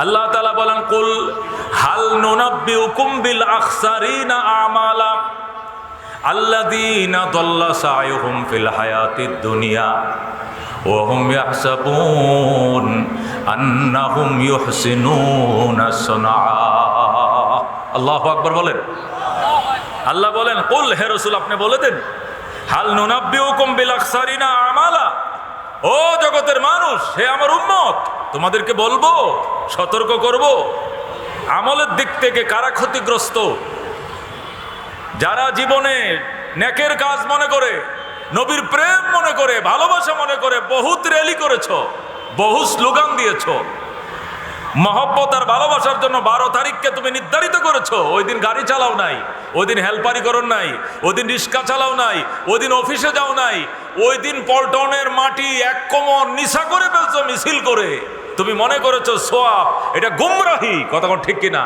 আল্লাহ তাআলা বলেন, কুল হাল নুনাব্বিউকুম বিল আখসারিনা আমালা আল্লাযীনা দাল্লা সায়ুহুম ফিল হায়াতিদ দুনিয়া ওয়া হুম ইয়াহসাবুন আন্নাহুম ইউহসিনুনা সুনআ। আল্লাহু আকবার বলেন। আল্লাহ বলেন, কুল, হে রাসূল আপনি বলে দেন, হাল নুনাব্বিউকুম বিল আখসারিনা আমালা, ও জগতের মানুষ, হে আমার উম্মত, তোমাদেরকে বলবো, সতর্ক করব, আমলের দিক থেকে কারা ক্ষতিগ্রস্ত। যারা জীবনে নেকের কাজ মনে করে, নবীর প্রেম মনে করে, ভালোবাসা মনে করে বহুত র্যালি করেছ, বহু স্লোগান দিয়েছ, মহব্বত আর ভালোবাসার জন্য 12 তারিখকে তুমি নির্ধারিত করেছো। ওই দিন গাড়ি চালাও নাই, ওই দিন হেল্পারি করো নাই, ওই দিন রিক্সা চালাও নাই, ওই দিন অফিসে যাও নাই, ওই দিন পল্টনের মাটি 1 কোমর নিশা করে ফেলছো মিছিল করে। তুমি মনে করেছো সোয়াব, এটা গুমরাহি। কথা কোন ঠিক কিনা?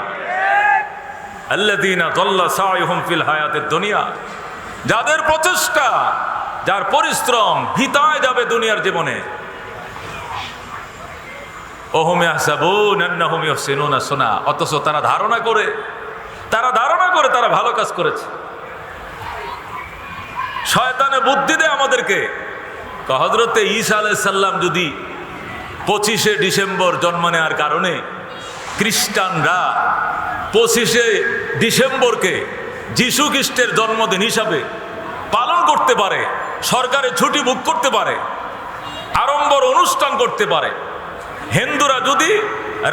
আল্লাযীনা দাল্লা সায়ুহুম ফিল হায়াতিদ দুনিয়া, যাদের প্রচেষ্টা, যার পরিশ্রম ভিতায় যাবে দুনিয়ার জীবনে। ওহুম ইয়াহসাবুন আন্নাহুম ইউহসিনুনা সুনআ, অথচ তারা ধারণা করে তারা ভালো কাজ করেছে। শয়তানে বুদ্ধি দেয় আমাদেরকে। হযরতে ঈসা আলাইহিস সালাম যদি 25শে ডিসেম্বর জন্ম নেওয়ার কারণে খ্রিস্টানরা 25শে ডিসেম্বরকে যিশু খ্রিস্টের জন্মদিন হিসাবে পালন করতে পারে, সরকারে ছুটি বুক করতে পারে, আড়ম্বর অনুষ্ঠান করতে পারে, হিন্দুরা যদি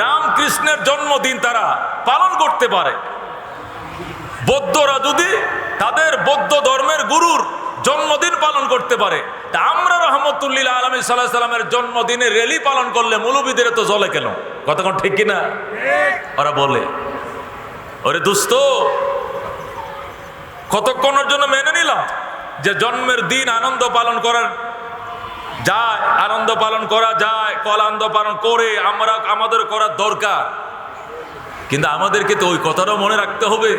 রামকৃষ্ণের জন্মদিন তারা পালন করতে পারে, বৌদ্ধরা যদি তাদের বৌদ্ধ ধর্মের গুরুর জন্মদিন পালন করতে পারে, তা আমরা রহমতুল্লিল আলামিন সাল্লাল্লাহু আলাইহি সাল্লামের জন্মদিনে র্যালি পালন করলে মৌলবীদের তো জ্বলে কেন? কথা কোন ঠিক কিনা? ওরা বলে, ওরে দোস্ত, কতক্ষণের জন্য মেনে নিলাম যে জন্মের দিন আনন্দ পালন করার যায়, আনন্দ পালন করা যায়, আনন্দ পালন করে আমাদের করার দরকার, কিন্তু আমাদেরকে তো ওই কথাটাও মনে রাখতে হবে।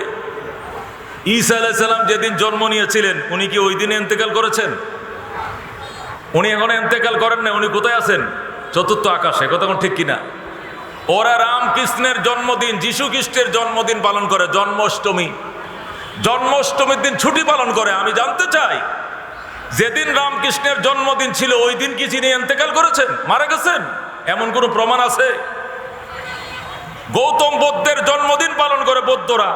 ঈসা আলাইহিস সালাম যেদিন জন্ম নিয়েছিলেন, উনি কি ওই দিনে ইন্তেকাল করেছেন? উনি এখন ইন্তেকাল করেন না, উনি কোথায় আছেন? চতুর্থ আকাশে। কথা কোন ঠিক কিনা? ওরা রামকৃষ্ণের জন্মদিন, যিশু খ্রিস্টের জন্মদিন পালন করে, জন্মাষ্টমীর দিন ছুটি পালন করে। আমি জানতে চাই, যেদিন রামকৃষ্ণের জন্মদিন ছিল ওই দিন কি যিনি ইন্তেকাল করেছেন, মারা গেছেন, এমন কোনো প্রমাণ আছে? গৌতম বুদ্ধের জন্মদিন পালন করে বৌদ্ধরা,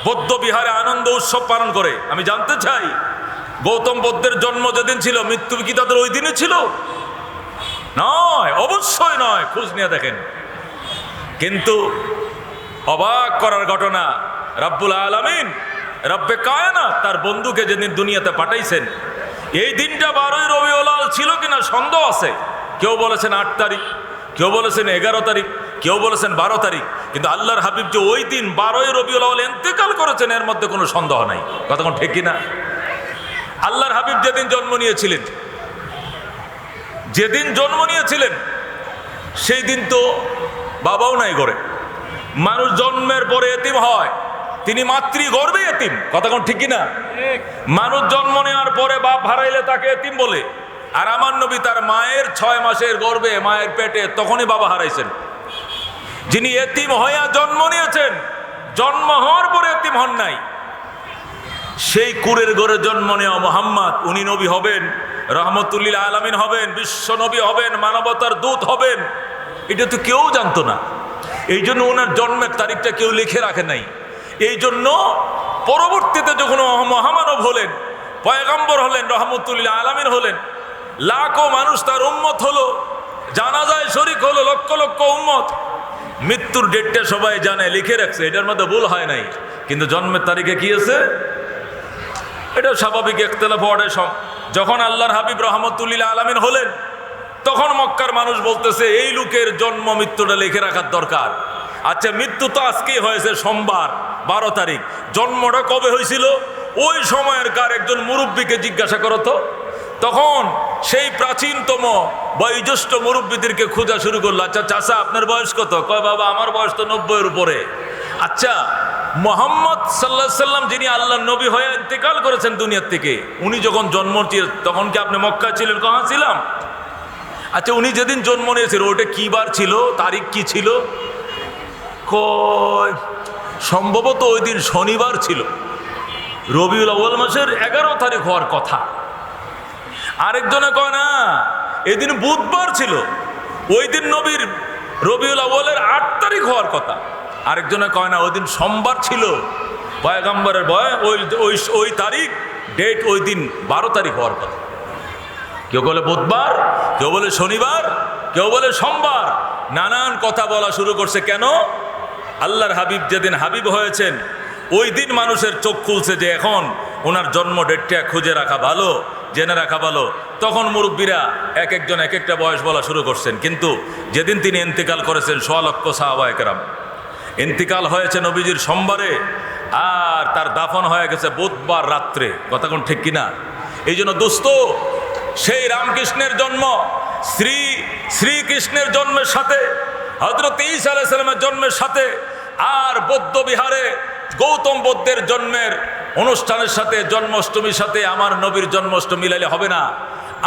বৌদ্ধ বিহারে আনন্দ উৎসব পালন করে। আমি জানতে চাই, গৌতম বুদ্ধের জন্ম যেদিন ছিল, মৃত্যু কি তাদের ওই দিনে ছিল? নয়, অবশ্যই নয়, খোঁজ নিয়ে দেখেন। কিন্তু অবাক করার ঘটনা, রব্বুল আলামিন, রব্বে কায়নাত তার বন্ধুকে যেদিন দুনিয়াতে পাঠাইছেন, এই দিনটা 12ই রবিউল আউয়াল ছিল কিনা সন্দেহ আছে। কেউ বলেছেন 8 তারিখ, কেউ বলেছেন 11 তারিখ, কেউ বলেছেন 12 তারিখ, কিন্তু আল্লাহর হাবিব যে ওই দিন 12ই রবিউল আউয়াল ইন্তেকাল করেছেন, এর মধ্যে কোনো সন্দেহ নাই। কথা কোন ঠিক কিনা? আল্লাহর হাবিব যেদিন জন্ম নিয়েছিলেন সেই দিন তো বাবাও নাই ঘরে। মানুষ জন্মের পরে এতিম হয়, তিনি মাতৃগর্ভে এতিম। কথা কোন ঠিক কিনা? মানুষ জন্ম নেওয়ার পরে বাপ হারাইলে তাকে এতিম বলে। আর আমার নবী তার মায়ের 6 মাসের গর্ভে, মায়ের পেটে, তখনই বাবা হারাইছেন। যিনি এতিম হইয়া জন্ম নিয়েছেন, জন্ম হওয়ার পরে এতিম হন নাই, সেই কুরের ঘরে জন্ম নেওয়া মুহাম্মদ, উনি নবী হবেন, রহমতুল্লিল আলামিন হবেন, বিশ্ব নবী হবেন, মানবতার দূত হবেন, এটা তো কেউ জানতো না। এই জন্য ওনার জন্মের তারিখটা কেউ লিখে রাখে নাই। এই জন্য পরবর্তীতে যখন মহামানব হলেন, পয়গম্বর হলেন, রহমতুল্লিল আলামিন হলেন, লাখো মানুষ তার উম্মত হলো, জানাজায় শরীক হলো, লক্ষ লক্ষ উম্মত। মৃত্যুর ডেটটা সবাই জানে, লিখে রাখছে, এটার মধ্যে ভুল হয় নাই। কিন্তু জন্মের তারিখে কি আছে, এটা স্বাভাবিক ইখতিলাফ হওয়ার। যখন আল্লাহর হাবিব রহমতুল্লিল আলামিন হলেন, তখন মক্কার মানুষ বলতেছে এই লোকের জন্ম মৃত্যুটা লিখে রাখার দরকার। আচ্ছা, মৃত্যু তো আজকেই হয়েছে, সোমবার 12 তারিখ, জন্মটা কবে হয়েছিল? ওই সময়ের কার একজন মুরব্বীকে জিজ্ঞাসা করো তো। তখন সেই প্রাচীনতম বয়োজ্যেষ্ঠ মুরব্বীদেরকে খোঁজা শুরু করলো। আচ্ছা চাচা, আপনার বয়স কত? কয় বাবা আমার বয়স তো 90-এর উপরে। আচ্ছা, মুহাম্মদ সাল্লাল্লাহু আলাইহি সাল্লাম যিনি আল্লাহর নবী হয়ে ইন্তেকাল করেছেন দুনিয়ার থেকে, উনি যখন জন্ম নিয়েছিলেন তখন কি আপনি মক্কায় ছিলেন? কहाँ ছিলাম। আচ্ছা, উনি যেদিন জন্ম নিয়েছিল ওটা কি বার ছিল, তারিখ কি ছিল? কয় সম্ভবত ওই দিন শনিবার ছিল, রবিউল আউয়াল মাসের 11 তারিখ হওয়ার কথা। আরেকজনে কয় না, এদিন বুধবার ছিল, ওই দিন নবীর রবিউল আউয়ালের 8 তারিখ হওয়ার কথা। আরেকজনে কয় না, ওই দিন সোমবার ছিল, পয়গম্বরের ওই তারিখ ডেট ওই দিন 12 তারিখ হওয়ার কথা। কেউ বলে বুধবার, কেউ বলে শনিবার, কেউ বলে সোমবার, নানান কথা বলা শুরু করছে। কেন? আল্লাহর হাবিব যেদিন হাবিব হয়েছেন ওই দিন মানুষের চোখ খুলছে যে এখন ওনার জন্ম ডেটটা খুঁজে রাখা ভালো, জেনে রাখা ভালো। তখন মুরব্বীরা এক একজন এক একটা বয়স বলা শুরু করছেন। কিন্তু যেদিন তিনি ইন্তেকাল করেছেন 1.25 লক্ষ সাহাবায়ে কেরাম, ইন্তেকাল হয়েছে নবীজির সোমবারে, আর তার দাফন হয়ে গেছে বুধবার রাত্রে। কথা কোন ঠিক কিনা? এই জন্য দোস্ত, সেই রামকৃষ্ণের জন্ম, শ্রীকৃষ্ণের জন্মের সাথে, হযরত ঈসা আলাইহিস সালামের জন্মের সাথে, আর বৌদ্ধ বিহারে গৌতম বুদ্ধের জন্মের অনুষ্ঠানের সাথে, জন্মাষ্টমীর সাথে আমার নবীর জন্মাষ্টমী মিলাইলে হবে না।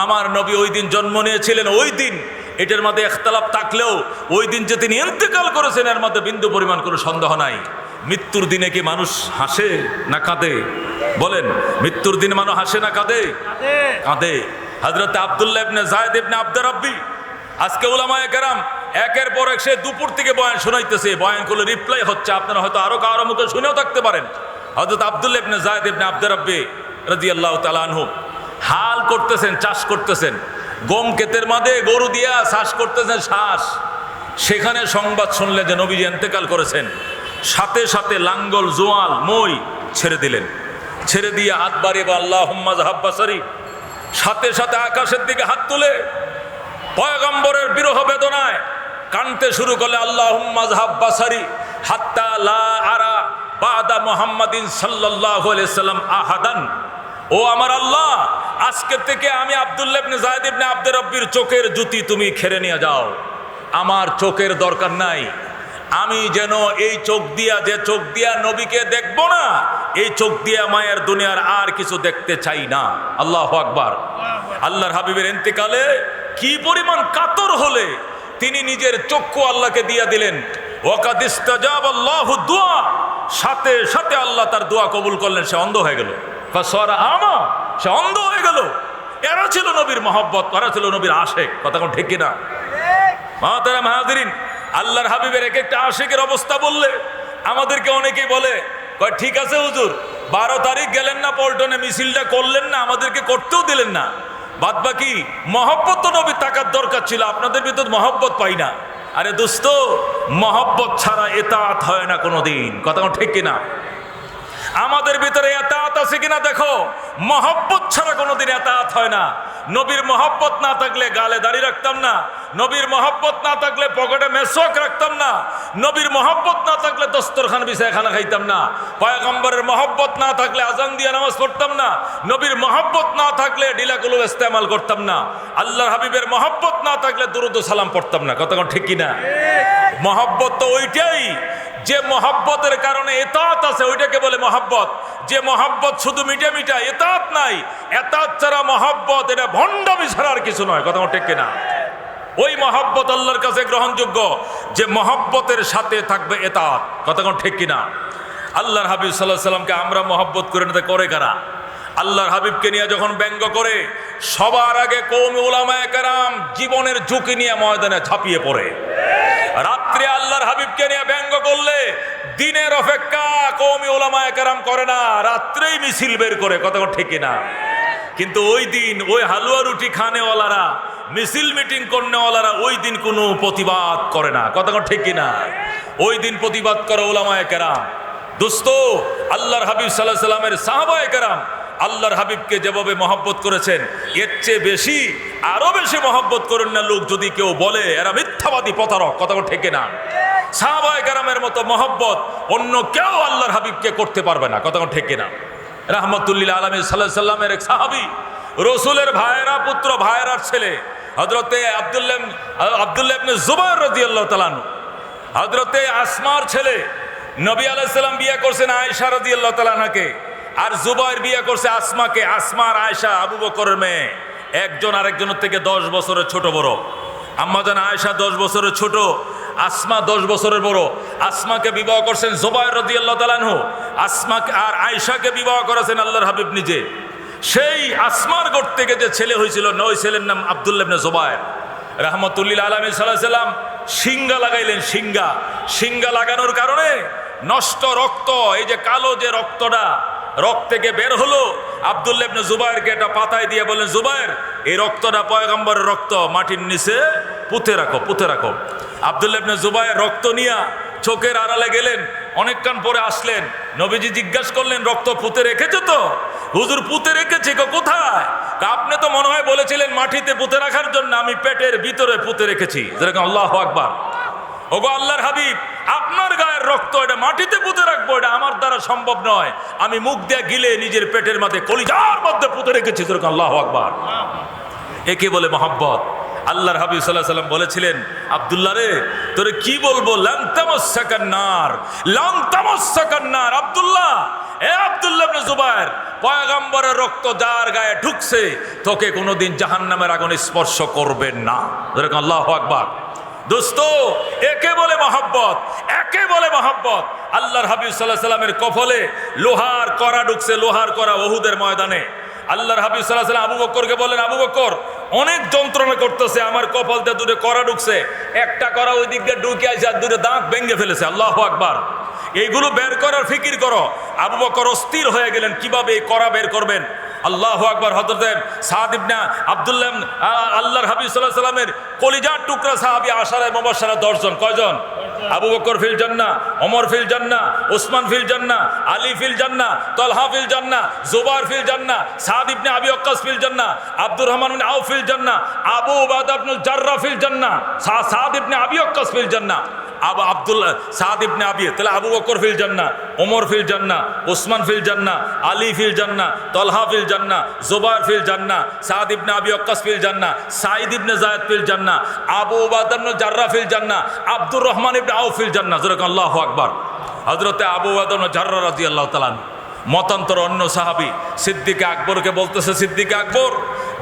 আমার নবী ওই দিন জন্ম নিয়েছিলেন, ওই দিন, এটার মধ্যে ইখতিলাফ থাকলেও ওই দিন যে তিনি ইন্তেকাল করেছেন এর মধ্যে বিন্দু পরিমাণ কোনো সন্দেহ নাই। মৃত্যুর দিনে কি মানুষ হাসে না কাঁদে? বলেন, মৃত্যুর দিনে মানুষ হাসে না কাঁদে? কাঁদে। হযরত আব্দুল্লাহ ইবনে যায়েদ ইবনে আব্দুর রাব্বি, আজকে উলামায়ে কেরাম একের পর এক, সে দুপুর থেকে বয়ান শোনাইতেছে, বয়ানগুলো রিপ্লাই হচ্ছে, আপনারা হয়তো আরো কারো মুখে শুনেও থাকতে পারেন। হযরত আব্দুল্লাহ ইবনে যায়েদ ইবনে আব্দুর রাব্বি রাদিয়াল্লাহু তাআলা আনহু হাল করতেছেন, চাষ করতেছেন, গম ক্ষেতের মাঝে গরু দিয়া চাষ করতেছেন শ্বাস। সেখানে সংবাদ শুনলে যে নবীজি ইন্তেকাল করেছেন, সাথে সাথে লাঙ্গল, জোয়াল, মই ছেড়ে দিলেন। ছেড়ে দিয়ে হাত বাড়িয়ে আল্লাহুম্মা যাহাব বাসারি, সাথে সাথে আকাশের দিকে হাত তুলে পয়গম্বরের বিরহ বেদনায় কাঁদতে শুরু করলে আল্লাহুম্মা যাহাব বাসারি হাত্তা লা আরা বাদা মুহাম্মাদিন সাল্লাল্লাহু আলাইহি সাল্লাম আহাদান। ও আমার আল্লাহ, আজকে থেকে আমি আব্দুল্লাহ ইবনে যায়েদ ইবনে আব্দুর রাব্বির চোখের জ্যোতি তুমি খেড়ে নিয়ে যাও, আমার চোখের দরকার নাই। আমি যেন এই চোখ দিয়া, যে চোখ দিয়া নবীকে দেখব না, এই চোখ দিয়া মায়ের দুনিয়ার আর কিছু দেখতে চাই না। আল্লাহু আকবার। আল্লাহর হাবিবের ইন্তেকালে কি পরিমাণ কাতর হলে তিনি নিজের চক্ষু আল্লাহকে দিয়া দিলেন। ওয়াকাদ ইস্তাজাব আল্লাহু দুআ, সাথে সাথে আল্লাহ তার দোয়া কবুল করলেন, সে অন্ধ হয়ে গেল। ফাসারা আমা, সে অন্ধ হয়ে গেল। এরা ছিল নবীর মহব্বত, এরা ছিল নবীর আশেক। কথা কোন ঠিক কিনা? মুহতারাম হাজিরিন, আল্লাহর হাবিবের এক একটা আশেকের অবস্থা বললে আমাদেরকে অনেকেই বলে, কয় ঠিক আছে হুজুর, 12 তারিখ গেলেন না পল্টনে, মিছিলটা করলেন না, আমাদেরকে করতেও দিলেন না, বাদ বাকি মহব্বত তো নবীর থাকার দরকার ছিল, আপনাদের ভিতর মহব্বত পাই না। আরে দোস্ত, মহব্বত ছাড়া এতাআত হয় না কোনোদিন। কথা ঠিক কিনা? আমাদের ভিতরে এতাআত আছে কিনা দেখো। মহব্বত ছাড়া কোনোদিন এতাআত হয় না। নবীর মহব্বত না থাকলে গালে দাড়ি রাখতাম না, নবীর মহব্বত না থাকলে পকেটে মেসওয়াক রাখতাম না, নবীর মহব্বত না থাকলে দস্তরখান বিছায় খানা খাইতাম না, পয়গম্বরের মহব্বত না থাকলে আজান দিয়ে নামাজ পড়তাম না, নবীর মহব্বত না থাকলে ডিলাকুলু ইস্তেমাল করতাম না, আল্লাহর হাবিবের মহব্বত না থাকলে দুরুদ ও সালাম পড়তাম না। কথা ঠিক কিনা? মহব্বত তো ওইটাই, যে মহব্বতের কারণে এতাআত আছে, ওইটাকে বলে মহব্বত। যে মহব্বত শুধু মিঠা মিঠা, এতাআত নাই, এতাআত ছাড়া মহব্বত, এটা ভণ্ডামি ছাড়া আর কিছু নয়। কথা ঠিক কিনা? ওই মহব্বত আল্লাহর কাছে গ্রহণযোগ্য যে মহব্বতের সাথে থাকবে এতাআত। কথা ঠিক কিনা? আল্লাহর হাবিব সাল্লাল্লাহু আলাইহি সাল্লামকে আমরা মহব্বত করে নিতে করে কারা? আল্লাহর হাবিবকে নিয়ে যখন ব্যঙ্গ করে, সবার আগে কওমি উলামায়ে কেরাম জীবনের ঝুঁকি নিয়ে ময়দানে ঝাঁপিয়ে পড়ে। রাত্রে আল্লাহর হাবিবকে নিয়ে ব্যঙ্গ করলে দিনের অপেক্ষা কওমি উলামায়ে কেরাম করে না, রাত্রেই মিছিল বের করে। কথা ঠিক কিনা? কিন্তু ওই দিন ওই হালুয়া রুটি খানেওয়ালারা, মিছিল মিটিং করনেওয়ালারা ওই দিন কোনো প্রতিবাদ করে না। কথা ঠিক কিনা? ওই দিন প্রতিবাদ করে উলামায়ে কেরাম। দোস্ত, আল্লাহর হাবিব সাল্লাল্লাহু আলাইহি সাল্লামের সাহাবায়ে কেরাম আল্লাহর হাবিবকে যেভাবে মহব্বত করেছেন, এর চেয়ে বেশি, আরো বেশি মহব্বত করেন না লোক যদি কেউ বলে এরা মিথ্যাবাদী, প্রতারক। কথা ঠিক না? সাহাবায়ে কেরামের মতো মহব্বত অন্য কেউ আল্লাহর হাবিবকে করতে পারবে না। কথা ঠিক না? রাহমাতুল্লিল আলামিন সাল্লাল্লাহু আলাইহি সাল্লামের এক সাহাবী, রাসূলের ভাইয়েরা পুত্র, ভাইয়েরার ছেলে, হযরতে আব্দুল্লাহ ইবনে জুবাইর রাদিয়াল্লাহু তাআলা আনহু, হযরতে আসমার ছেলে, নবী আলাইহিস সালাম বিয়ে করছেন আয়েশা রাদিয়াল্লাহু তাআলা আনহাকে, আর জুবাইর বিয়ে করছে আসমাকে। আসমা আর আয়েশা আবু বকরের মেয়ে, একজন আরেকজনের থেকে 10 বছরের ছোট বড়। আম্মা জান আয়েশা 10 বছরের ছোট, আসমা 10 বছরের বড়। আসমাকে বিবাহ করছেন জুবায়ের রাদিয়াল্লাহু তাআলা আনহু, আসমাকে আর আয়েশাকে বিবাহ করেছেন আল্লাহর হাবিব নিজে। সেই আসমার ঘর থেকে যে ছেলে হয়েছিল, ওই ছেলের নাম আব্দুল্লাহ ইবনে জুবায়ের রাহমাতুল্লিল আলামিন সাল্লাল্লাহু আলাইহি সাল্লাম সিংহা লাগাইলেন। সিংহা লাগানোর কারণে নষ্ট রক্ত, এই যে কালো যে রক্তটা রক্ত থেকে বের হলো, আব্দুল্লাহ ইবনে জুবায়েরকে এটা পাতায় দিয়ে বলেন, জুবায়ের এই রক্তটা পয়গম্বরের রক্ত, মাটির নিচে পুঁতে রাখো। আব্দুল্লাহ ইবনে জুবায়ের রক্ত নিয়ে চোখের আড়ালে গেলেন। অনেকক্ষণ পরে আসলেন, নবীজি জিজ্ঞাসা করলেন, রক্ত পুঁতে রেখেছো তো? হুজুর পুঁতে রেখেছি। কোথায়? আপনি তো মনে হয় বলেছিলেন মাটিতে পুঁতে রাখার জন্য, আমি পেটের ভিতরে পুঁতে রেখেছি। যেরকম আল্লাহু আকবার। ওগো আল্লাহর হাবিব, আপনার গায়ের রক্ত এটা মাটিতে পুঁতে রাখবো, এটা আমার দ্বারা সম্ভব নয়। আমি মুখ দিয়ে গিলে নিজের পেটের মধ্যে কলিজার মধ্যে পুঁতে রেখেছি। যেরকম আল্লাহু আকবার। একে বলে মহব্বত। আল্লাহর হাবিব সাল্লাল্লাহু আলাইহি ওয়াসাল্লাম বলেছিলেন, আব্দুল্লাহ রে তোরে কি বলবো, লান তামাসসাকান নার। আব্দুল্লাহ, এ আব্দুল্লাহ ইবনে জুবায়ের, পয়গম্বরের রক্ত যার গায়ে ঢুকছে তোকে কোনোদিন জাহান্নামের আগুন স্পর্শ করবে না। যেরকম আল্লাহু আকবার। দোস্ত, একে বলে মহব্বত। আল্লাহর হাবিব সাল্লাল্লাহু আলাইহি ওয়াসাল্লামের কফলে লোহার কড়া ঢুকছে, লোহার কড়া উহুদের ময়দানে। আল্লাহর হাবিব সাল্লাল্লাহু আলাইহি ওয়াসাল্লাম আবু বকরকে বলেন, আবু বকর অনেক যন্ত্রণা করতেছে, আমার কপাল দিয়ে দুটো কড়া ঢুকছে, একটা কড়া ওই দিক দিয়ে ঢুকে আছে আর দুটো দাঁত ভেঙে ফেলেছে। আল্লাহু আকবার। এইগুলো বের করার ফিকির করো। আবু বকর অস্থির হয়ে গেলেন, কিভাবে এই কড়া বের করবেন। আল্লাহু আকবার। হযরতে সাদ ইবনে আব্দুল্লাহ, আল্লাহর হাবিব সাল্লাল্লাহু আলাইহি ওয়াসাল্লামের কলিজার টুকরা সাহাবী, আশারায়ে মুবাশশারা 10 জন। কয়জন? আবু বকর ফিল জান্নাহ, ওমর ফিল জান্নাহ, উসমান ফিল জান্নাহ, আলী ফিল জান্নাহ, তালহা ফিল জান্নাহ, জুবায়ের ফিল জান্নাহ, সাদ ইবনে আবি ওয়াক্কাস ফিল জান্নাহ, আব্দুর রহমান ইবনে আউফ ফিল জান্নাহ, আবু উবাদা ইবনে জাররাহ ফিল জান্নাহ, সাদ ইবনে আবি ওয়াক্কাস ফিল জান্নাহ, আব্দুল্লাহ সাদ ইবনে আবি। তাহলে আবু বকর ফিল জান্নাহ, ওমর ফিল জান্নাহ, উসমান ফিল জান্নাহ, আলী ফিল জান্নাহ, তালহা ফিল জান্নাহ, জুবায়ের ফিল জান্নাহ, সাদ ইবনে আবি ওয়াক্কাস ফিল জান্নাহ, সাঈদ ইবনে যায়েদ ফিল জান্নাহ, আবু উবাদা ইবনে জাররাহ ফিল জান্নাহ, আব্দুর রহমান ইবনে আউফ ফিল জান্নাহ। যেরকম আল্লাহু আকবার। হযরতে আবু উবাদা ইবনে জাররাহ রাদিয়াল্লাহু তাআলা আনহু, মতান্তর অন্য সাহাবী সিদ্দিকে আকবরকে বলতেছে, সিদ্দিকে আকবর,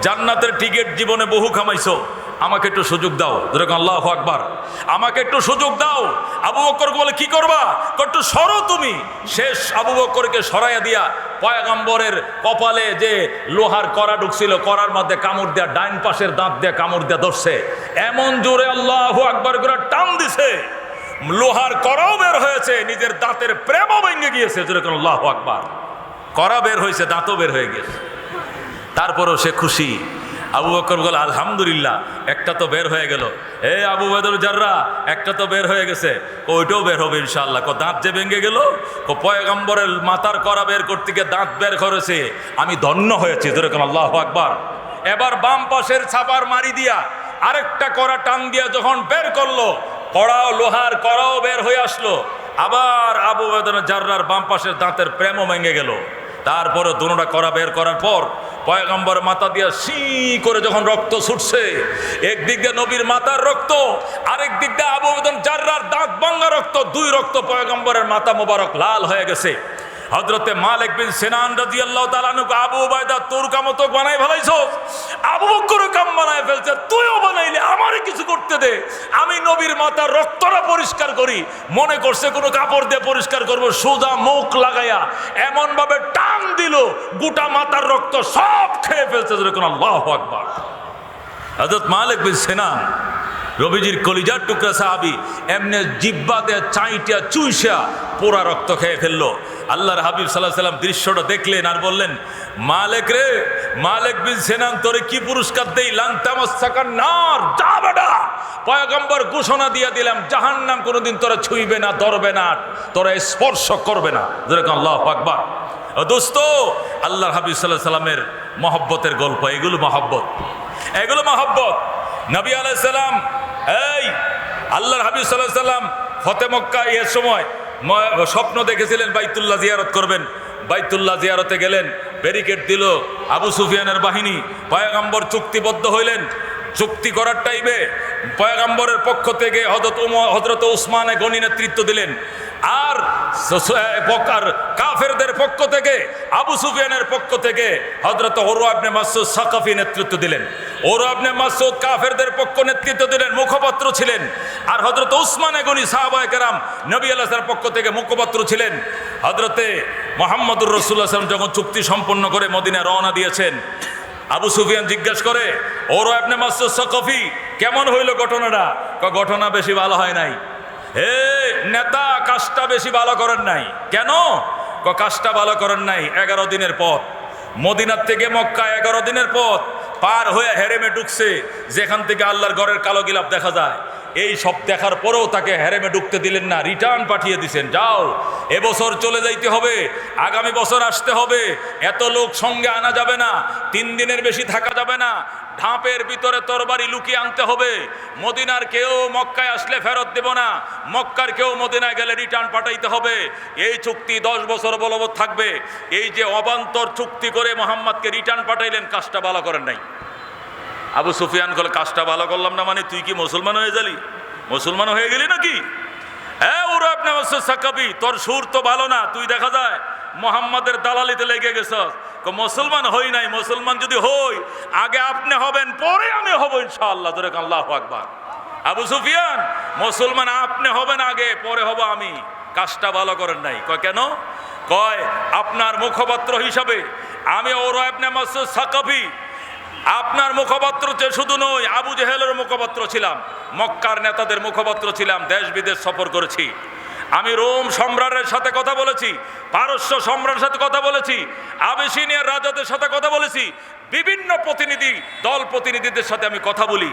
জান্নাতের টিকিট জীবনে বহু কামাইছো, আমাকে একটু সুযোগ দাও। যেরকম আল্লাহু আকবার। আমাকে একটু সুযোগ দাও। আবু বকর বলে, কি করবা? একটু সরো তুমি। শেষ আবু বকরকে সরাইয়া দিয়া পয়গম্বরের কপালে যে লোহার কড়া ঢুকছিল, কড়ার মধ্যে কামড় দেয়া, ডাইন পাশের দাঁত দিয়ে কামড় দেয়া ধরছে, এমন জোরে আল্লাহু আকবার করে টান দিছে, লোহার কড়াও বের হয়েছে, নিজের দাঁতের প্রেমও ভেঙে গিয়েছে। যেরকম আল্লাহু আকবার। কড়া বের হয়েছে, দাঁতও বের হয়ে গেছে, তারপরেও সে খুশি। আবু বকর বলে, আলহামদুলিল্লাহ, একটা তো বের হয়ে গেল। এ আবু উবাইদুল জাররাহ, একটা তো বের হয়ে গেছে, ওইটাও বের হবে ইনশাআল্লাহ। দাঁত যে ভেঙে গেল, পয়গম্বরের মাথার কড়া বের করতে গিয়ে দাঁত বের করেছে, আমি ধন্য হয়েছি। যেরকম আল্লাহু আকবার। এবার বাম পাশের ছাপার মারি দিয়া আরেকটা কড়া টান দিয়া যখন বের করলো, কড়াও লোহার কড়াও বের হয়ে আসলো। আবার আবু উবাইদুল জাররাহর বাম পাশের দাঁতের প্রেমও ভেঙে গেল। তারপরে দুটোটা কড়া বের করার পর পয়গম্বর মাথা দিয়া সি করে যখন রক্ত ছুটছে, একদিক দিয়ে নবীর মাথার রক্ত, আরেক দিক দিয়ে আবু উবাইদুল জাররাহর দাঁত ভাঙা রক্ত, দুই রক্ত পয়গম্বরের মাথা মোবারক লাল হয়ে গেছে। হযরতে মালিক বিন সিনান রাদিয়াল্লাহু তাআলা আনহু, আবু উবাইদা তোর কাম তো বানাই ফেলাইছো, আবু বকরও কাম বানায় ফেলছে, তুইও বানাইলে, আমারে কিছু করতে দে, আমি নবীর মাথার রক্তটা পরিষ্কার করি। মনে করছে কোনো কাপড় দিয়ে পরিষ্কার করবো, সোজা মুখ লাগাইয়া এমন ভাবে টান দিল, গোটা মাথার রক্ত সব খেয়ে ফেলছে। যেরকম আল্লাহু আকবার। হযরত মালিক বিন সিনান, রবিজির কলিজার টুকরা সাহাবী, এমনি জিব্বাতে চাইটা চুইসা পোড়া রক্ত খেয়ে ফেললো। আল্লাহর হাবিব সাল্লাল্লাহু আলাইহি ওয়াসাল্লাম দৃশ্যটা দেখলেন আর বললেন, মালিক রে, মালিক বিন সিনান, তোরে কি পুরস্কার দেই? লান তামাসসাকান নার, যা বেটা, পয়গম্বর ঘোষণা দিয়ে দিলাম, জাহান্নাম কোনোদিন তোরা ছুঁইবে না, ধরবে না, তোরা স্পর্শ করবে না। যেরকম আল্লাহু আকবার। দোস্ত, আল্লাহর হাবিব সাল্লাল্লাহু আলাইহি ওয়াসাল্লামের মহব্বতের গল্প, এগুলো মহব্বত, এগুলো মহব্বত। নবী আলাইহিস সালাম, এই আল্লাহর হাবিব সাল্লাল্লাহু আলাইহি ওয়াসাল্লাম ফতে মক্কা এর সময় স্বপ্ন দেখেছিলেন বাইতুল্লাহ জিয়ারত করবেন। বাইতুল্লাহ জিয়ারতে গেলেন, ব্যারিকেড দিল আবু সুফিয়ানের বাহিনী। পয়গম্বর চুক্তিবদ্ধ হইলেন, চুক্তি করার টাইমে পয়গম্বরের পক্ষ থেকে হযরত উসমানে গনি নেতৃত্ব দিলেন, আর কাফেরদের পক্ষ থেকে, আবু সুফিয়ানের পক্ষ থেকে হযরত উরওয়া ইবনে মাসউদ সাকাফি নেতৃত্ব দিলেন। ওরা ইবনে মাসউদ কাফেরদের পক্ষ নেতৃত্ব দিলেন, মুখপাত্র ছিলেন। আর হযরত উসমান গনি সাহাবায়ে কেরাম নবী আলাইহিস সালামের পক্ষ থেকে মুখপাত্র ছিলেন। হযরতে মুহাম্মদুর রাসূলুল্লাহ সাল্লাল্লাহু আলাইহি ওয়াসাল্লাম যখন চুক্তি সম্পন্ন করে মদিনায় রওনা দিয়েছেন, আবু সুফিয়ান জিজ্ঞেস করে, ওরা ইবনে মাসউদ সাকাফি, কেমন হইল ঘটনাটা? ঘটনা বেশি ভালো হয় নাই। হে নেতা, কাজটা বেশি ভালো করেন নাই। কেন? কাজটা ভালো করেন নাই। 11 দিনের পথ, মদিনার থেকে মক্কা 11 দিনের পথ পার হয়ে হেরেমে ঢুকছে, যেখান থেকে আল্লাহর ঘরের কালো গিলাপ দেখা যায়। এই সব দেখার পরেও তাকে হেরেমে ঢুকতে দিলেন না, রিটার্ন পাঠিয়ে দিছেন। যাও, এবছর চলে যাইতে হবে, আগামী বছর আসতে হবে, এত লোক সঙ্গে আনা যাবে না, 3 দিনের বেশি থাকা যাবে না, ঢাপের ভিতরে তরবারি লুকিয়ে আনতে হবে। মদিনার কেউ মক্কায় আসলে ফেরত দেব না, মক্কার কেউ মদিনায় গেলে রিটার্ন পাঠাইতে হবে। এই চুক্তি 10 বছর বলবৎ থাকবে। এই যে অবান্তর চুক্তি করে মোহাম্মদকে রিটার্ন পাঠাইলেন, কাজটা ভালো করেন নাই। আবু সুফিয়ান বলে, কাজটা ভালো করলাম না মানে তুই কি মুসলমান হয়ে যালি? মুসলমান হয়ে গেলি নাকি? হ্যাঁ, ওরা ইবনে মাসউদ সাকাফি, তোর সুর তো ভালো না, তুই দেখা যায় মোহাম্মদের দালালিতে লেগে গেছস। মুসলমান হই নাই, মুসলমান যদি হই আগে আপনি হবেন, পরে আমি হব ইনশাআল্লাহ। ধরে আল্লাহু আকবার। আবু সুফিয়ান, মুসলমান আপনি হবেন আগে, পরে হব আমি। কাজটা ভালো করেন নাই। কেন? কয়, আপনার মুখপাত্র হিসাবে আমি ওরা ইবনে মাসউদ সাকাফি, আপনার মুখপাত্র শুধু নই, আবু জেহেলের মুখপাত্র ছিলাম, মক্কার নেতাদের মুখপাত্র ছিলাম, দেশ বিদেশ সফর করেছি। আমি রোম সম্রাটের সাথে কথা বলেছি, পারস্য সম্রাটের সাথে কথা বলেছি, আবেসিনিয়ার রাজাদের সাথে কথা বলেছি, বিভিন্ন প্রতিনিধি দল প্রতিনিধিদের সাথে আমি কথা বলি।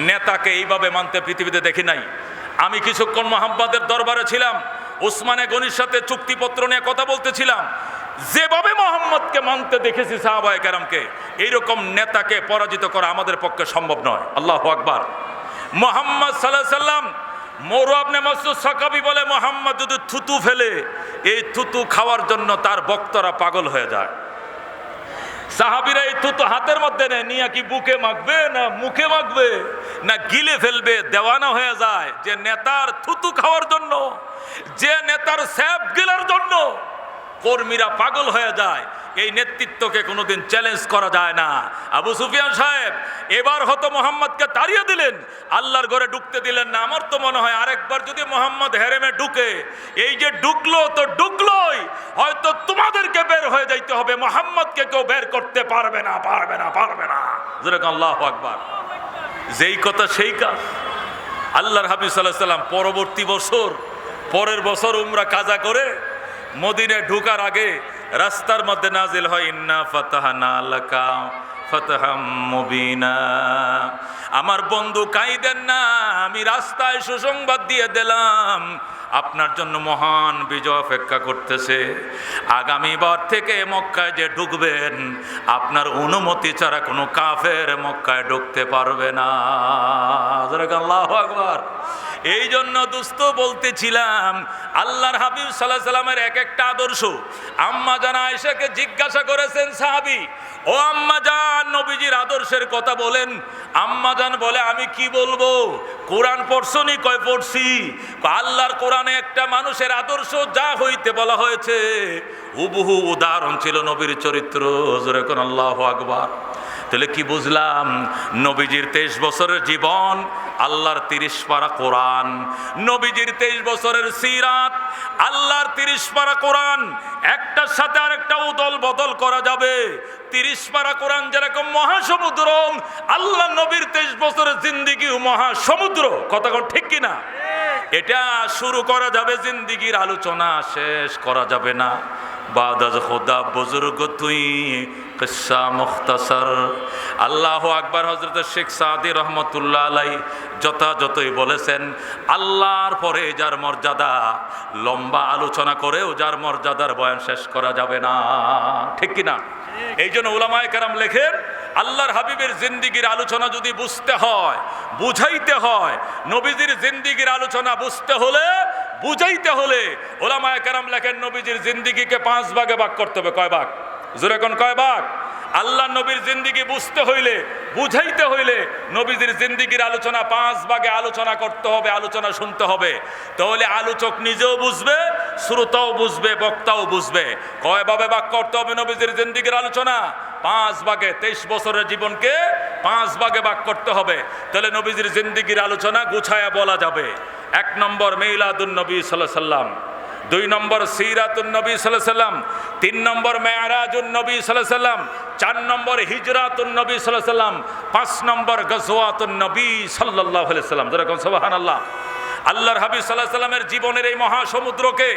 নেতাকে এইভাবে মানতে পৃথিবীতে দেখি নাই। আমি কিছুক্ষণ মোহাম্মদের দরবারে ছিলাম, উসমানে গনির সাথে চুক্তিপত্র নিয়ে কথা বলতেছিলাম। যেভাবে মোহাম্মদকে মানতে দেখেছি সাহাবায়ে কেরামকে, এইরকম নেতাকে পরাজিত করা আমাদের পক্ষে সম্ভব নয়। আল্লাহু আকবার। মুহাম্মদ সাল্লাল্লাহু আলাইহি সাল্লাম, ওরা ইবনে মাসউদ সাকাফি বলে, মোহাম্মদ যদি থুতু ফেলে, এই থুতু খাওয়ার জন্য তার ভক্তরা পাগল হয়ে যায়। সাহাবীরা এই থুতু হাতের মধ্যে নেয়, নিয়ে কি বুকে মাখবে না মুখে মাখবে না গিলে ফেলবে, দেওয়ানা হয়ে যায়। যে নেতার থুতু খাওয়ার জন্য, যে নেতার স্যাপ গিলার জন্য কর্মীরা পাগল হয়ে যায়, এই নেতৃত্বকে কোনোদিন চ্যালেঞ্জ করা যায় না। আবু সুফিয়ান সাহেব এবার হয়তো মোহাম্মদকে তাড়িয়ে দিলেন, আল্লাহর ঘরে ঢুকতে দিলেন না। আমার তো মনে হয় আরেকবার যদি মোহাম্মদ হেরেমে ঢুকে, এই যে ঢুকলো তো ঢুকলোই, হয়তো তোমাদেরকে বের হয়ে যাইতে হবে, মোহাম্মদকে কেউ বের করতে পারবে না, পারবে না, পারবে না। যেরকম আল্লাহু আকবার। যেই কথা সেই কাজ। আল্লাহর হাবিব সাল্লাল্লাহু আলাইহি সাল্লাম পরবর্তী বছর, পরের বছর উমরা কাজা করে মদিনায় ঢোকার আগে রাস্তার মধ্যে নাজিল হয়, ইন্না ফাতাহনা লাকা ফাতহাম মুবিনা। আমার বন্ধু কাইদেন না, আমি রাস্তায় সুসংবাদ দিয়ে দিলাম, আপনার জন্য মহান বিজয় অপেক্ষা করতেছে। আগামীবার থেকে মক্কায় যে ঢুকবেন, আপনার অনুমতি ছাড়া কোনো কাফের মক্কায় ঢুকতে পারবে না। আল্লাহু আকবার। এই জন্য দোস্ত বলতেছিলাম, আল্লাহর হাবিব সাল্লাল্লাহু আলাইহি সাল্লামের এক একটা আদর্শ। আম্মা জান আয়েশাকে জিজ্ঞাসা করেছেন সাহাবী, ও আম্মা জান, নবীজির আদর্শের কথা বলেন। আম্মা জান বলে, আমি কি বলবো? কোরআন পড়ছনি? কয় পড়ছি। আল্লাহর কোরআনে একটা মানুষের আদর্শ যা হইতে বলা হয়েছে, হুবহু উদাহরণ ছিল নবীর চরিত্র। জোরে কোন আল্লাহু আকবার। তাহলে কি বুঝলাম? নবীজির 23 বছরের জীবন, আল্লাহর 30 পারা কোরআন। নবীজির 23 বছরের সিরাত, আল্লাহর 30 পারা কোরআন। একটার সাথে আরেকটা উদল বদল করা যাবে। 30 পারা কোরআন যেরকম মহাসমুদ্র, আল্লাহ নবীর 23 বছরের জিন্দিগি মহাসমুদ্র। কথা কোন ঠিক কিনা? এটা শুরু করা যাবে, জিন্দিগির আলোচনা শেষ করা যাবে না। বাদাজ খোদা বুজুর্গ তুই কিসসা মুখতাসার। আল্লাহু আকবার। হযরত শেখ সাদি রহমতুল্লাহ আলাই যথাযথই বলেছেন, আল্লাহর পরে যার মর্যাদা, লম্বা আলোচনা করেও যার মর্যাদার বয়ান শেষ করা যাবে না। ঠিক কিনা? এই জন্য উলামায়ে কেরাম লেখেন, আল্লাহর হাবিবের জিন্দিগির আলোচনা যদি বুঝতে হয়, বুঝাইতে হয়, নবীজির জিন্দিগির আলোচনা বুঝতে হলে, বুঝাইতে হলে, উলামায়ে কেরাম লেখেন নবীজির জিন্দিগিকে 5 ভাগে ভাগ করতে হবে। কয় ভাগ? জোরে কোন কয় ভাগ? আল্লাহ নবীর জিন্দিগি বুঝতে হইলে, বুঝাইতে হইলে নবীজির জিন্দিগির আলোচনা 5 ভাগে আলোচনা করতে হবে, আলোচনা শুনতে হবে। তাহলে আলোচক নিজেও বুঝবে, শ্রোতাও বুঝবে, বক্তাও বুঝবে। কয় ভাবে ভাগ করতে হবে নবীজির জিন্দিগির আলোচনা? 5 ভাগে। 23 বছরের জীবনকে পাঁচ ভাগে ভাগ করতে হবে, তাহলে নবীজির জিন্দেগির আলোচনা গুছায়া বলা যাবে। 1 নম্বর মিলাদুন নবী সাল্লাল্লাহু আলাইহি সাল্লাম, 2 নম্বর সিরাতুন নবী সাল্লাল্লাহু আলাইহি সাল্লাম, 3 নম্বর মেরাজুন নবী সাল্লাল্লাহু আলাইহি সাল্লাম, 4 নম্বর হিজরাতুন নবী সাল্লাল্লাহু আলাইহি সাল্লাম, 5 নম্বর গজওয়াতুন নবী সাল্লাল্লাহু আলাইহি সাল্লাম। যেরকম সুবহানাল্লাহ। আল্লাহর হাবিব সাল্লাল্লাহু আলাইহি সাল্লামের জীবনের এই মহাসমুদ্রকে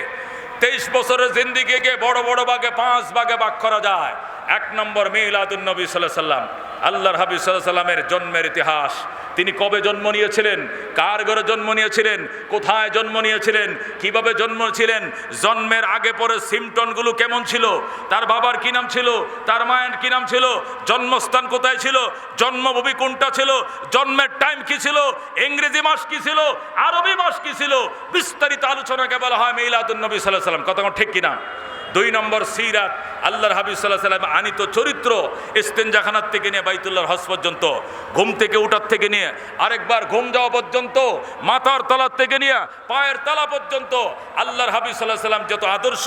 23 বছরের জিন্দেগিকে বড় বড় ভাগে 5 ভাগে ভাগ করা যায়। 1 নম্বর মিলাদুন নবী সাল্লাল্লাহু আলাইহি সাল্লাম, আল্লাহর হাবিব সাল্লাল্লাহু আলাইহি সাল্লামের জন্মের ইতিহাস। তিনি কবে জন্ম নিয়েছিলেন, কার ঘরে জন্ম নিয়েছিলেন, কোথায় জন্ম নিয়েছিলেন, কিভাবে জন্ম ছিলেন, জন্মের আগে পরে সিমটনগুলো কেমন ছিল, তার বাবার কি নাম ছিল, তার মায়ের কি নাম ছিল, জন্মস্থান কোথায় ছিল, জন্মভূমি কোনটা ছিল, জন্মের টাইম কি ছিল, ইংরেজি মাস কি ছিল, আরবি মাস কি ছিল, বিস্তারিত আলোচনাকে বলা হয় মিলাদুন নবী সাল্লাল্লাহু আলাইহি সাল্লাম। কথা ঠিক কিনা? 2 নম্বর সিরাত, আল্লাহর হাবিব সাল্লাল্লাহু আলাইহি সাল্লাম আনিত চরিত্র, ইস্তেনজাখানার থেকে নিয়ে বাইতুল্লাহর হজ পর্যন্ত, ঘুম থেকে উঠার থেকে নিয়ে আরেকবার ঘুম যাওয়া পর্যন্ত, মাথার তলার থেকে নিয়ে পায়ের তলা পর্যন্ত আল্লাহর হাবিব সাল্লাল্লাহু আলাইহি সাল্লাম যত আদর্শ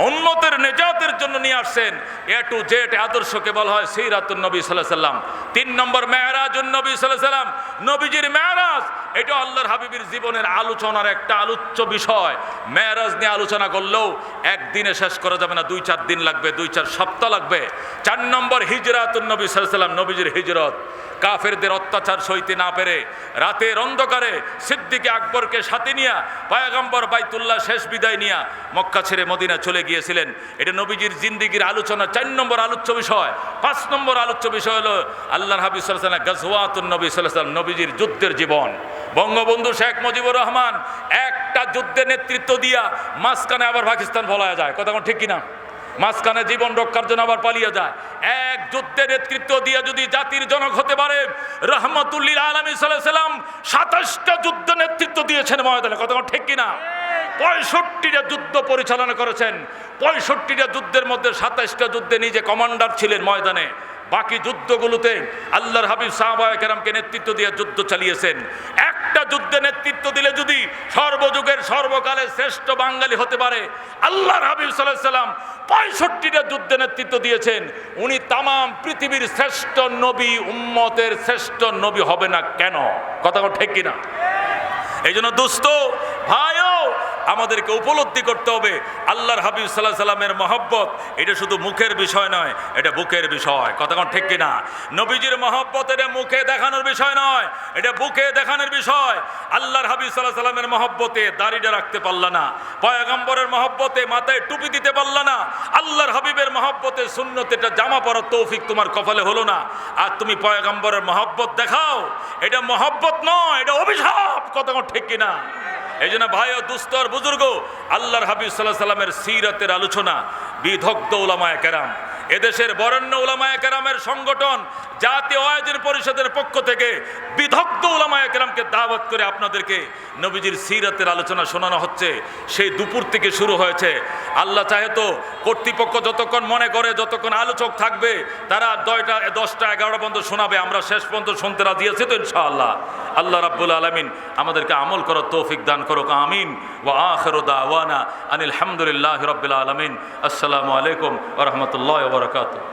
উম্মতের নেজাতের জন্য নিয়ে আসছেন, এ টু জেড আদর্শকে বলা হয় সিরাতুন নবী সাল্লাল্লাহু আলাইহি সাল্লাম। 3 নম্বর মেরাজুন নবী সাল্লাল্লাহু আলাইহি সাল্লাম, নবীজির মেরাজ, এটা আল্লাহর হাবিবের জীবনের আলোচনার একটা আলোচ্য বিষয়। মেরাজ নিয়ে আলোচনা করলেও একদিনে শেষ করা যাবে না, 2-4 দিন লাগবে, 2-4 সপ্তাহ লাগবে। 4 নম্বর হিজরাতুন নবী সাল্লাল্লাহু আলাইহি সাল্লাম, নবীজির হিজরত। কাফেরদের অত্যাচার সইতে না পেরে রাতের অন্ধকারে সিদ্দিক আকবরকে সাথে নিয়ে পয়গম্বর বাইতুল্লাহ শেষ বিদায় নিয়ে মক্কা ছেড়ে মদিনা চলে গিয়েছিলেন। এটা নবীজির জিন্দেগির আলোচনা 4 নম্বর আলোচ্য বিষয়। 5 নম্বর আলোচ্য বিষয় হলো আল্লাহর হাবিব সাল্লাল্লাহু আলাইহি ওয়াসাল্লাম গজওয়াতুন নবী সাল্লাল্লাহু আলাইহি ওয়াসাল্লাম, নবীজির যুদ্ধের জীবন। বঙ্গবন্ধু শেখ মুজিবুর রহমান একটা যুদ্ধের নেতৃত্ব দিয়া মাঝখানে আবার পাকিস্তান ভোলা যায়। কথা ঠিক কিনা? মাঝখানে জীবন রক্ষার জন্য আবার পালিয়ে যায়। এক যুদ্ধের নেতৃত্ব দিয়ে যদি জাতির জনক হতে পারে, রহমতুল্লিল আলামিন সাল্লাল্লাহু আলাইহি সাল্লাম 27টা যুদ্ধ নেতৃত্ব দিয়েছেন ময়দানে। কথা ঠিক কিনা? 65টা যুদ্ধ পরিচালনা করেছেন। 65টা যুদ্ধের মধ্যে 27টা যুদ্ধে নিজে কমান্ডার ছিলেন ময়দানে। বাকি যুদ্ধগুলোতে আল্লাহর হাবিব সাহাবায়ে কেরামকে নেতৃত্ব দিয়ে যুদ্ধ চালিয়েছেন। একটা যুদ্ধে নেতৃত্ব দিলে যদি সর্বযুগের সর্বকালের শ্রেষ্ঠ বাঙালি হতে পারে, আল্লাহর হাবিব সাল্লাল্লাহু আলাইহি সাল্লাম 65টা যুদ্ধে নেতৃত্ব দিয়েছেন। উনি তামাম পৃথিবীর শ্রেষ্ঠ নবী, উম্মতের শ্রেষ্ঠ নবী হবে না কেন? কথা ঠিক কিনা? এই জন্য দোস্ত ভাইও আমাদেরকে উপলব্ধি করতে হবে আল্লাহর হাবিব সাল্লাল্লাহু আলাইহি সাল্লামের মহব্বত এটা শুধু মুখের বিষয় নয়, এটা বুকের বিষয়। কথা ঠিক কিনা? নবীজির মহব্বত এটা মুখে দেখানোর বিষয় নয়, এটা বুকে দেখানোর বিষয়। আল্লাহর হাবিব সাল্লাল্লাহু আলাইহি সাল্লামের মহব্বতে দাড়িটা রাখতে পারলা না, পয়গম্বরের মহব্বতে মাথায় টুপি দিতে পারলা না, আল্লাহর হাবিবের মহব্বতে সুন্নতে এটা জামা পরার তৌফিক তোমার কপালে হলো না, আর তুমি পয়গম্বরের মহব্বত দেখাও, এটা মহব্বত নয়, এটা অভিশাপ। কথা ঠিক কিনা? এই জন্য ভাই ও দুস্তর বুজুর্গ, আল্লাহর হাবিব সাল্লাল্লাহু আলাইহি সাল্লামের সিরাতের আলোচনা বিদগ্ধ উলামায়ে কেরাম, এদেশের বরেণ্য উলামায়ে কেরামের সংগঠন জাতীয় ওয়াইজ পরিষদের পক্ষ থেকে বিদগ্ধ উলামায়ে কেরামকে দাওয়াত করে আপনাদেরকে নবীজির সিরাতের আলোচনা শোনানো হচ্ছে। সেই দুপুর থেকে শুরু হয়েছে। আল্লাহ চাহে তো কর্তৃপক্ষ যতক্ষণ মনে করে, যতক্ষণ আলোচক থাকবে তারা 10টা 11টা পর্যন্ত শোনাবে। আমরা শেষ পর্যন্ত শুনতে রাজি আছি তো ইনশাআল্লাহ। আল্লাহ রাব্বুল আলামিন আমাদেরকে আমল করার তৌফিক দান করুক, আমিন। ওয়া আখিরু দাওয়ানা আনিল হামদুলিল্লাহি রাব্বিল আলামিন। আসসালামু আলাইকুম ওয়া রাহমাতুল্লাহি ওয়া বারাকাতুহু।